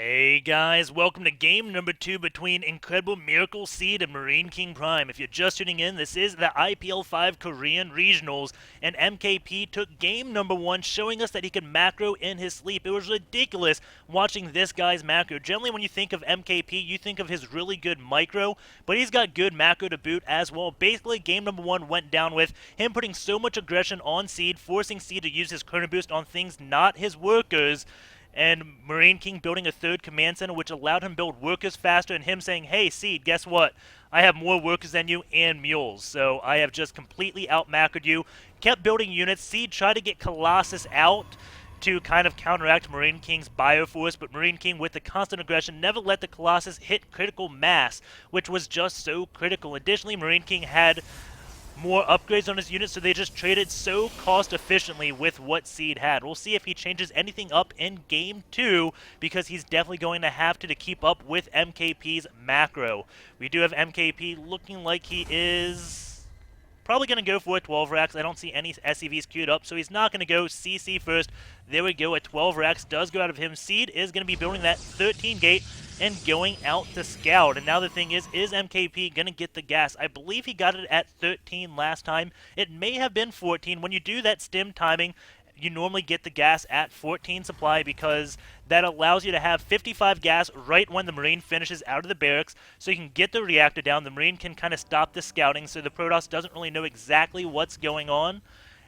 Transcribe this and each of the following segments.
Hey guys, welcome to game number 2 between Incredible Miracle Seed and MarineKingPrime. If you're just tuning in, this is the IPL 5 Korean Regionals, and MKP took game number 1, showing us that he could macro in his sleep. It was ridiculous watching this guy's macro. Generally, when you think of MKP, you think of his really good micro, but he's got good macro to boot as well. Basically, game number 1 went down with him putting so much aggression on Seed, forcing Seed to use his Chrono Boost on things not his workers, and Marine King building a third command center, which allowed him build workers faster, and him saying, hey, Seed, guess what? I have more workers than you and mules, so I have just completely outmacroed you. Kept building units. Seed tried to get Colossus out to kind of counteract Marine King's Bioforce, but Marine King, with the constant aggression, never let the Colossus hit critical mass, which was just so critical. Additionally, Marine King had more upgrades on his units, so they just traded so cost efficiently with what Seed had. We'll see if he changes anything up in game 2, because he's definitely going to have to keep up with MKP's macro. We do have MKP looking like he is probably going to go for a 12 racks. I don't see any SCVs queued up, so he's not going to go CC first. There we go, a 12 racks does go out of him. Seed is going to be building that 13 gate and going out to scout. And now the thing is MKP going to get the gas? I believe he got it at 13 last time. It may have been 14. When you do that stim timing, you normally get the gas at 14 supply, because that allows you to have 55 gas right when the Marine finishes out of the barracks, so you can get the reactor down. The Marine can kind of stop the scouting, so the Protoss doesn't really know exactly what's going on.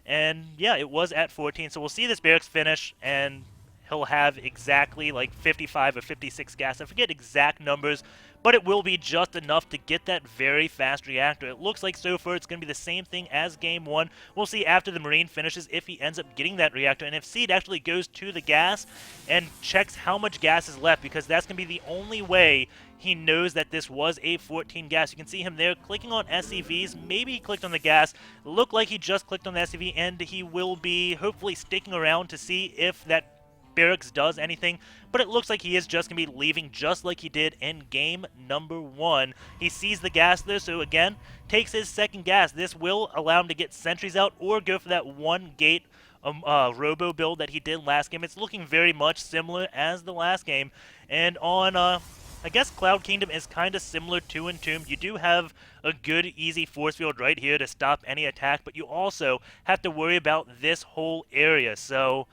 And yeah, it was at 14, so we'll see this barracks finish, and he'll have exactly like 55 or 56 gas. I forget exact numbers, but it will be just enough to get that very fast reactor. It looks like so far it's going to be the same thing as game 1. We'll see after the Marine finishes if he ends up getting that reactor, and if Seed actually goes to the gas and checks how much gas is left, because that's going to be the only way he knows that this was a 14 gas. You can see him there clicking on SCVs. Maybe he clicked on the gas. Looked like he just clicked on the SCV, and he will be hopefully sticking around to see if that barracks does anything, but it looks like he is just going to be leaving just like he did in game number 1. He sees the gas there, so again, takes his second gas. This will allow him to get sentries out or go for that one gate robo build that he did last game. It's looking very much similar as the last game, and on I guess Cloud Kingdom is kind of similar to Entombed. You do have a good, easy force field right here to stop any attack, but you also have to worry about this whole area, so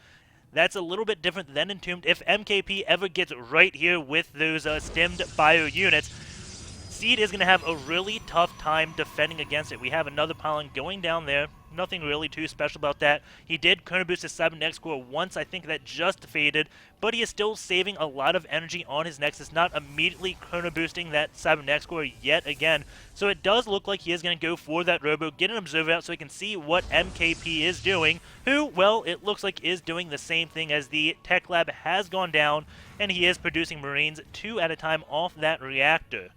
that's a little bit different than Entombed. If MKP ever gets right here with those stemmed bio units, Seed is going to have a really tough time defending against it. We have another pylon going down there. Nothing really too special about that. He did Chrono Boost his Cybernex core once. I think that just faded, but he is still saving a lot of energy on his Nexus, not immediately Chrono Boosting that Cybernex core yet again. So it does look like he is going to go for that Robo, get an Observer out so he can see what MKP is doing, who, well, it looks like is doing the same thing, as the Tech Lab has gone down, and he is producing Marines 2 at a time off that reactor.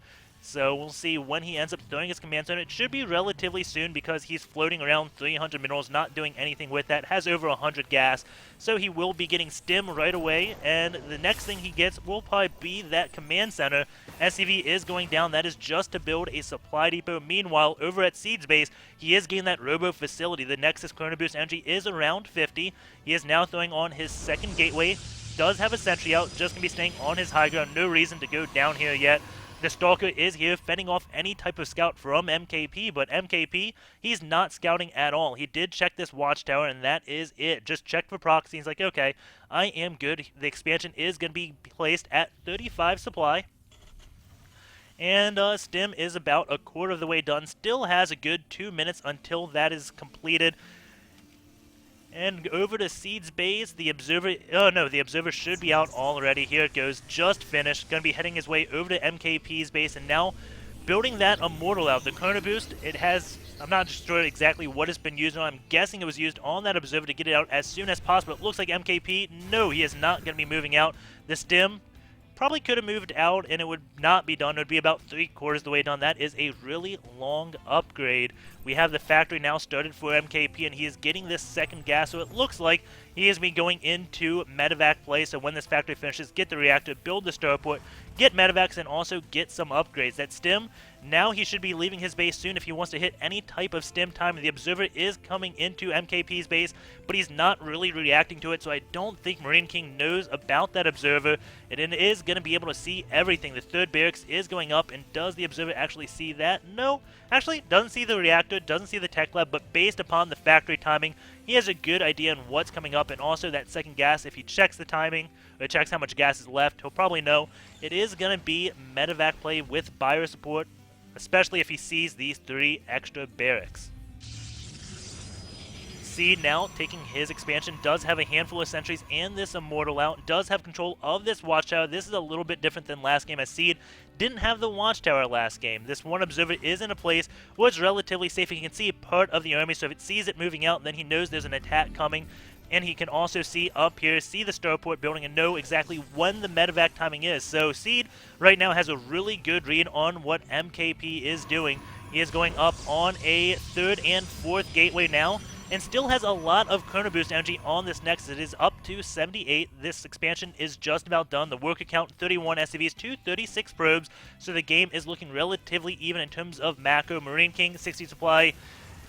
So we'll see when he ends up throwing his command center. It should be relatively soon, because he's floating around 300 minerals, not doing anything with that, has over 100 gas. So he will be getting stim right away, and the next thing he gets will probably be that command center. SCV is going down. That is just to build a supply depot. Meanwhile, over at Seed's base, he is getting that robo facility. The Nexus Chrono Boost energy is around 50. He is now throwing on his second gateway. Does have a sentry out, just going to be staying on his high ground. No reason to go down here yet. The Stalker is here fending off any type of scout from MKP, but MKP, he's not scouting at all. He did check this watchtower, and that is it. Just checked for proxy. He's like, okay, I am good. The expansion is going to be placed at 35 supply. And Stim is about a quarter of the way done. Still has a good 2 minutes until that is completed. And over to Seed's base, the Observer, oh no, the Observer should be out already. Here it goes, just finished. Going to be heading his way over to MKP's base, and now building that Immortal out. The Chrono Boost, it has, I'm not sure exactly what it's been used on. I'm guessing it was used on that Observer to get it out as soon as possible. It looks like MKP, no, he is not going to be moving out. The Stim probably could have moved out, and it would not be done. It would be about 3/4 the way done. That is a really long upgrade. We have the factory now started for MKP, and he is getting this second gas, so it looks like he is going into medevac play. So when this factory finishes, get the reactor, build the starport, get medevacs, and also get some upgrades. That Stim Now he should be leaving his base soon if he wants to hit any type of stim time. The Observer is coming into MKP's base, but he's not really reacting to it, so I don't think Marine King knows about that Observer, and it is going to be able to see everything. The third barracks is going up, and does the Observer actually see that? No, actually doesn't see the reactor, doesn't see the tech lab, but based upon the factory timing, he has a good idea on what's coming up, and also that second gas, if he checks the timing, or checks how much gas is left, he'll probably know it is going to be medevac play with bio support, especially if he sees these 3 extra barracks. Seed now taking his expansion, does have a handful of sentries and this Immortal out, does have control of this watchtower. This is a little bit different than last game, as Seed didn't have the watchtower last game. This one Observer is in a place where it's relatively safe. He can see part of the army, so if it sees it moving out, then he knows there's an attack coming. And he can also see up here, see the starport building, and know exactly when the medevac timing is. So Seed right now has a really good read on what MKP is doing. He is going up on a 3rd and 4th gateway now, and still has a lot of chrono boost energy on this Nexus. It is up to 78. This expansion is just about done. The worker count, 31 SCVs to 36 probes, so the game is looking relatively even in terms of macro. Marine King, 60 supply,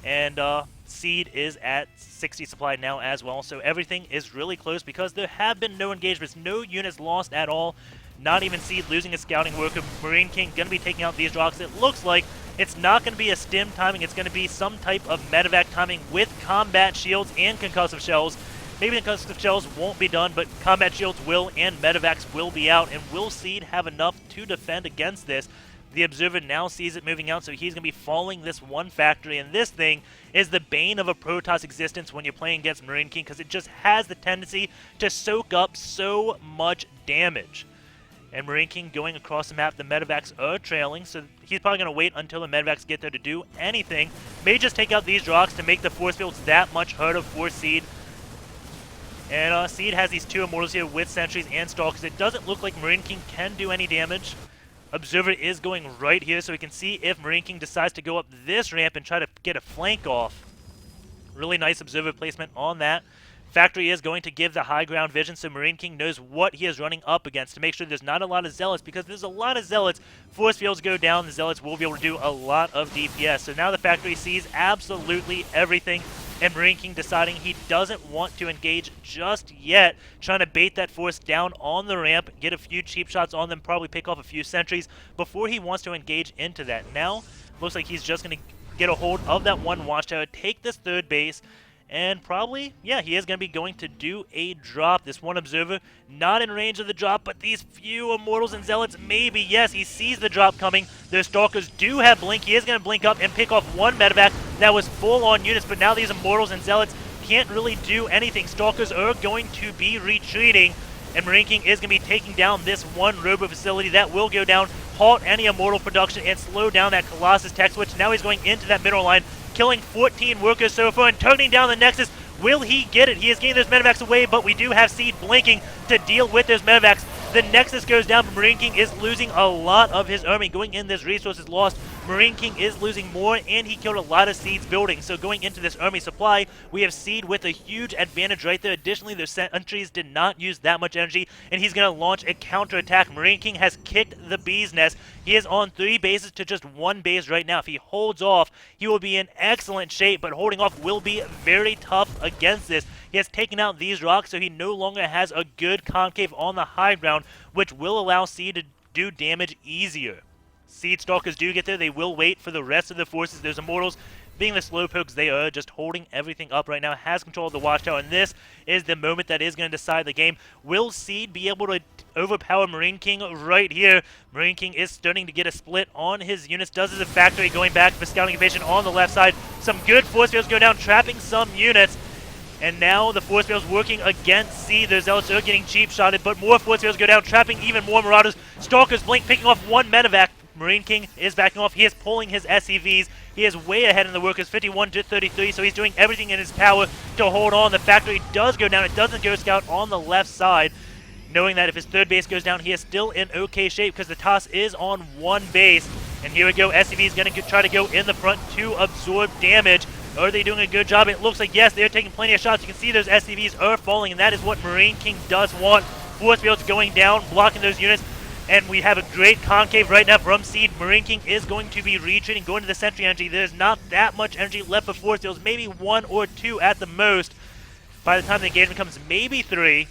and Seed is at 60 supply now as well, so everything is really close because there have been no engagements, no units lost at all, not even Seed losing a scouting worker. Marine King going to be taking out these rocks. It looks like it's not going to be a stim timing, it's going to be some type of medevac timing with combat shields and concussive shells. Maybe the concussive shells won't be done, but combat shields will and medevacs will be out, and will Seed have enough to defend against this? The Observer now sees it moving out, so he's going to be following this one factory, and this thing is the bane of a Protoss existence when you're playing against Marine King, because it just has the tendency to soak up so much damage. And Marine King going across the map, the medevacs are trailing, so he's probably going to wait until the medevacs get there to do anything. May just take out these rocks to make the force fields that much harder for Seed. And Seed has these 2 Immortals here with sentries and stalkers. It doesn't look like Marine King can do any damage. Observer is going right here, so we can see if Marine King decides to go up this ramp and try to get a flank off. Really nice Observer placement on that. Factory is going to give the high ground vision, so Marine King knows what he is running up against to make sure there's not a lot of Zealots, because there's a lot of Zealots. Force fields go down, the Zealots will be able to do a lot of DPS. So now the Factory sees absolutely everything, and Marine King deciding he doesn't want to engage just yet, trying to bait that force down on the ramp, get a few cheap shots on them, probably pick off a few sentries before he wants to engage into that. Now, looks like he's just going to get a hold of that one watchtower, take this 3rd base, and probably, yeah, he is going to be going to do a drop. This one Observer, not in range of the drop, but these few Immortals and Zealots, maybe, yes, he sees the drop coming. Their Stalkers do have Blink. He is going to blink up and pick off one medevac that was full on units, but now these Immortals and Zealots can't really do anything. Stalkers are going to be retreating, and Marine King is going to be taking down this one robo facility that will go down, halt any Immortal production, and slow down that Colossus tech switch. Now he's going into that middle line, killing 14 workers so far and turning down the Nexus. Will he get it? He is getting those medevacs away, but we do have Seed blinking to deal with those medevacs. The Nexus goes down, but Marine King is losing a lot of his army. Going in, this resource is lost. Marine King is losing more, and he killed a lot of Seed's buildings. So going into this army supply, we have Seed with a huge advantage right there. Additionally, their sentries did not use that much energy, and he's going to launch a counterattack. Marine King has kicked the bee's nest. He is on 3 bases to just 1 base right now. If he holds off, he will be in excellent shape, but holding off will be very tough against this. He has taken out these rocks, so he no longer has a good concave on the high ground, which will allow Seed to do damage easier. Seed Stalkers do get there. They will wait for the rest of the forces. Those Immortals, being the slowpokes they are, just holding everything up right now, has control of the Watchtower, and this is the moment that is going to decide the game. Will Seed be able to overpower Marine King right here? Marine King is starting to get a split on his units. Does as a factory going back for scouting invasion on the left side. Some good force fields go down, trapping some units. And now the force fields working against Seed. The Zealots are getting cheap shotted, but more force fields go down, trapping even more Marauders. Stalkers blink, picking off one medevac. Marine King is backing off. He is pulling his SCVs. He is way ahead in the workers, 51 to 33, so he's doing everything in his power to hold on. The factory does go down. It doesn't go scout on the left side, knowing that if his 3rd base goes down, he is still in okay shape because the toss is on 1 base. And here we go. SCV is going to try to go in the front to absorb damage. Are they doing a good job? It looks like, yes, they're taking plenty of shots. You can see those SCVs are falling, and that is what Marine King does want. Force fields going down, blocking those units. And we have a great concave right now from Seed. Marine King is going to be retreating, going to the Sentry energy. There's not that much energy left for Force Fields, maybe 1 or 2 at the most. By the time the engagement comes, maybe 3.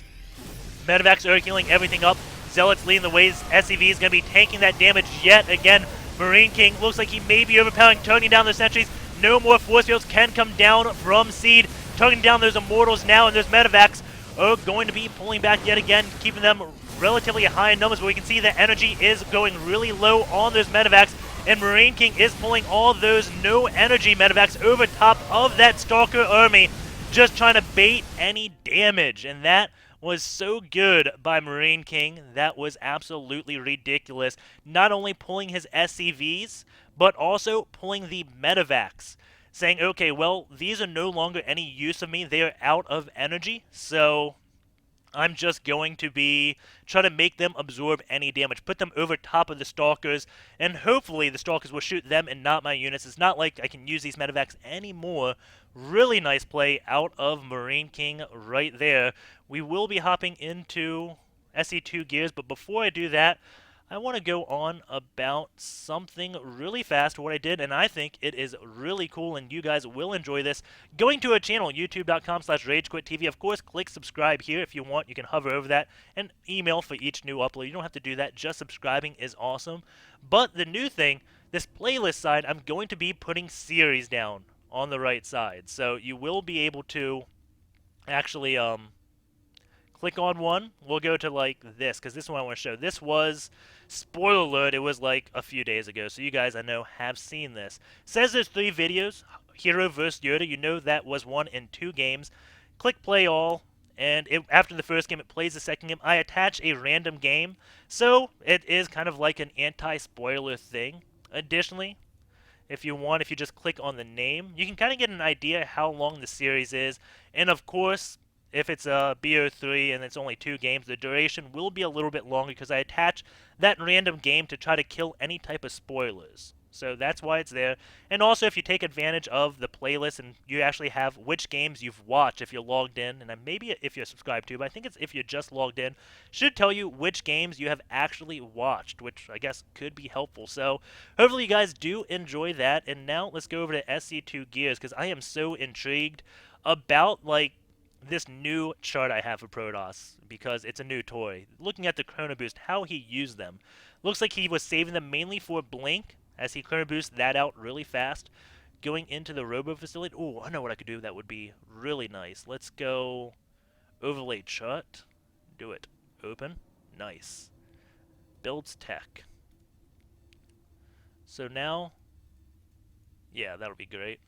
Medivacs are healing everything up. Zealots leading the ways. SCV is going to be taking that damage yet again. Marine King looks like he may be overpowering, turning down the sentries. No more force fields can come down from Seed. Turning down those Immortals now, and those Medivacs are going to be pulling back yet again, keeping them relatively high in numbers, but we can see the energy is going really low on those Medivacs, and Marine King is pulling all those no energy Medivacs over top of that Stalker army, just trying to bait any damage, and that was so good by Marine King. That was absolutely ridiculous. Not only pulling his SCVs, but also pulling the Medivacs. Saying, okay, well, these are no longer any use of me. They are out of energy, so I'm just going to be trying to make them absorb any damage, put them over top of the Stalkers, and hopefully the Stalkers will shoot them and not my units. It's not like I can use these Medivacs anymore. Really nice play out of Marine King right there. We will be hopping into SE2 gears, but before I do that, I want to go on about something really fast, what I did, and I think it is really cool, and you guys will enjoy this. Going to a channel, youtube.com/RageQuitTV. Of course, click subscribe here if you want. You can hover over that and email for each new upload. You don't have to do that. Just subscribing is awesome. But the new thing, this playlist side, I'm going to be putting series down on the right side. So you will be able to actually click on one. We'll go to like this, because this one I want to show. This was, spoiler alert, it was like a few days ago, so you guys I know have seen this. It says there's 3 videos, Hero vs. Yoda. You know that was one in 2 games. Click play all, and after the first game it plays the second game. I attach a random game, so it is kind of like an anti-spoiler thing. Additionally, if you just click on the name, you can kind of get an idea how long the series is, and of course, if it's a BO3 and it's only 2 games, the duration will be a little bit longer because I attach that random game to try to kill any type of spoilers. So that's why it's there. And also, if you take advantage of the playlist and you actually have which games you've watched if you're logged in, and maybe if you're subscribed to, but I think it's if you're just logged in, should tell you which games you have actually watched, which I guess could be helpful. So hopefully you guys do enjoy that. And now let's go over to SC2 Gears, because I am so intrigued about, like, this new chart I have for Protoss, because it's a new toy. Looking at the Chrono Boost, how he used them. Looks like he was saving them mainly for Blink, as he Chrono Boost that out really fast. Going into the Robo Facility. Oh, I know what I could do that would be really nice. Let's go overlay chart. Do it. Open. Nice. Builds tech. So now, yeah, that'll be great.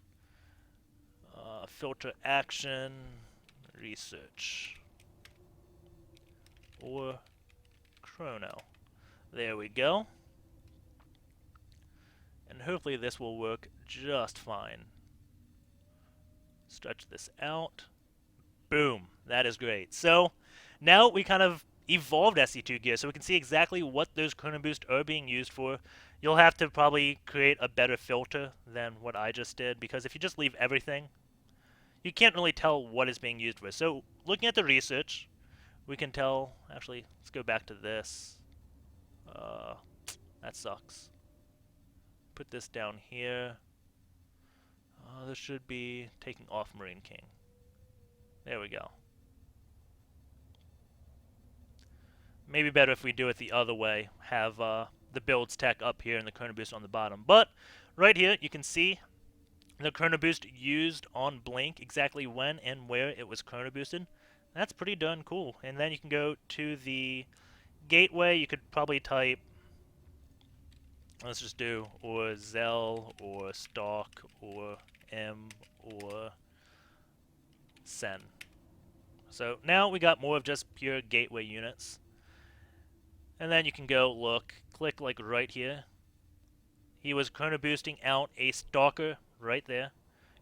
Filter action. Research or chrono. There we go. And hopefully this will work just fine. Stretch this out. Boom. That is great. So now we kind of evolved SC2 gear, so we can see exactly what those chrono boosts are being used for. You'll have to probably create a better filter than what I just did, because if you just leave everything, you can't really tell what is being used for. So looking at the research, we can tell, actually, let's go back to this. That sucks. Put this down here. This should be taking off Marine King. There we go. Maybe better if we do it the other way. Have the builds tech up here and the chrono boost on the bottom. But right here, you can see the chrono boost used on Blink, exactly when and where it was chrono boosted. That's pretty darn cool. And then you can go to the gateway. You could probably type, let's just do, or Zell, or Stalk, or M, or Sen. So now we got more of just pure gateway units. And then you can go look, click like right here. He was chrono boosting out a Stalker right there.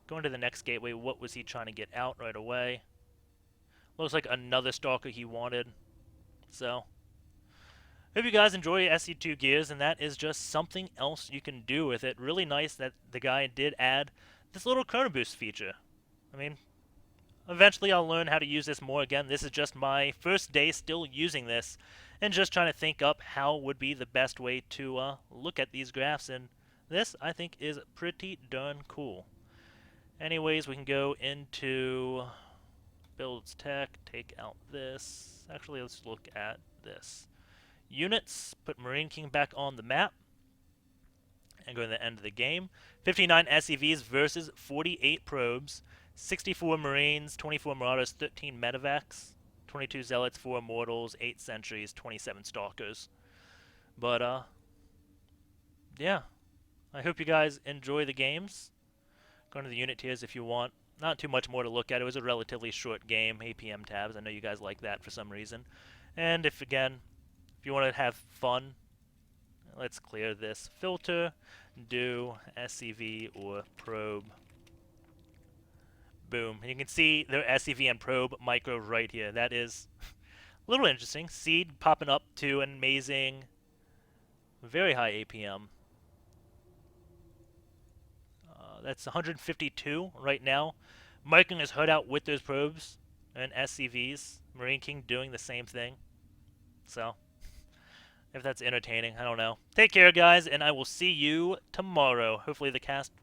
Going to the next gateway, what was he trying to get out right away? Looks like another Stalker he wanted. So, hope you guys enjoy SC2 Gears, and that is just something else you can do with it. Really nice that the guy did add this little chrono boost feature. I mean, Eventually I'll learn how to use this more. Again, this is just my first day still using this, and just trying to think up how would be the best way to look at these graphs, and this, I think, is pretty darn cool. Anyways, we can go into builds tech, take out this. Actually, let's look at this. Units, put Marine King back on the map, and go to the end of the game. 59 SCVs versus 48 probes, 64 Marines, 24 Marauders, 13 Medevacs, 22 Zealots, 4 Immortals, 8 Sentries, 27 Stalkers. But, yeah. I hope you guys enjoy the games. Go into the unit tiers if you want. Not too much more to look at. It was a relatively short game, APM tabs. I know you guys like that for some reason. And if you want to have fun, let's clear this filter, do SCV or probe. Boom. And you can see their SCV and probe micro right here. That is a little interesting. Seed popping up to an amazing, very high APM. That's 152 right now. Marking his hood out with those probes and SCVs. Marine King doing the same thing. So, if that's entertaining, I don't know. Take care, guys, and I will see you tomorrow. Hopefully the cast will